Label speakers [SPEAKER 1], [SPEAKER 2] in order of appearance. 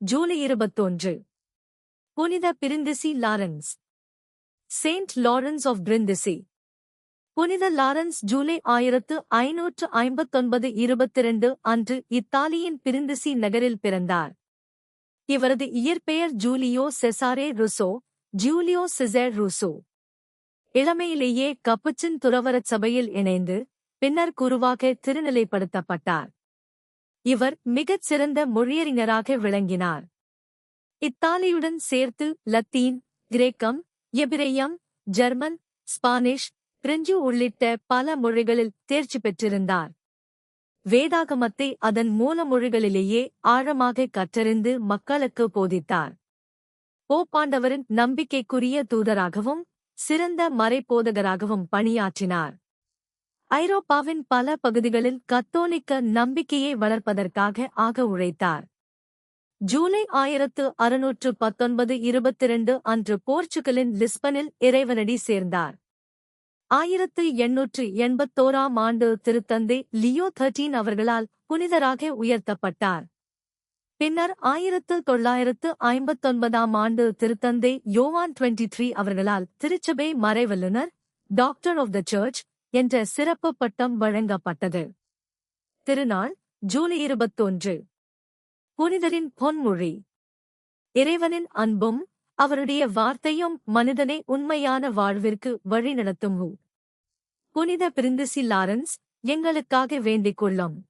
[SPEAKER 1] ஜூலை 21. புனித Brindisi Lawrence. Saint Lawrence of Brindisi. புனித Lawrence July 1559 22 அன்று இத்தாலியின் பிரிந்திசி நகரில் பிறந்தார். இவரது இயற்பெயர் ஜூலியோ செசாரே ருசோ, ஜூலியோ சிசேர் ருசோ. இளமையிலேயே கப்புச்சின் துறவரச் சபையில் இணைந்து, பின்னர் குருவாக திருநிலைப்படுத்தப்பட்டார். இவர் மிகச் சிறந்த மொழியறிஞராக விளங்கினார். இத்தாலியுடன் சேர்த்து லத்தீன், கிரேக்கம், எபிரேயம், ஜெர்மன், ஸ்பானிஷ், பிரெஞ்சு உள்ளிட்ட பல மொழிகளில் தேர்ச்சி பெற்றிருந்தார். வேதாகமத்தை அதன் மூல மொழிகளிலேயே ஆழமாக கற்றறிந்து மக்களுக்கு போதித்தார். போப்பாண்டவரின் நம்பிக்கைக்குரிய தூதராகவும் சிறந்த மறைபோதகராகவும் பணியாற்றினார். ஐரோப்பாவின் பல பகுதிகளில் கத்தோலிக்க நம்பிக்கையை வளர்ப்பதற்காக உழைத்தார். ஜூலை 1619 22 அன்று போர்ச்சுகலின் லிஸ்பனில் இறைவனடி சேர்ந்தார். 1881 ஆண்டு திருத்தந்தை லியோ 13 அவர்களால் புனிதராக உயர்த்தப்பட்டார். பின்னர் 1959 ஆண்டு திருத்தந்தை யோவான் 23 அவர்களால் திருச்சபை மறைவல்லுனர், டாக்டர் ஆஃப் த சர்ச் என்ற சிறப்பு பட்டம் வழங்கப்பட்டது. திருநாள் ஜூலை 21. புனிதரின் பொன்மொழி. இறைவனின் அன்பும் அவருடைய வார்த்தையும் மனிதனை உண்மையான வாழ்விற்கு வழிநடத்தும். புனித பிரிந்திசி லாரன்ஸ், எங்களுக்காக வேண்டிக் கொள்ளும்.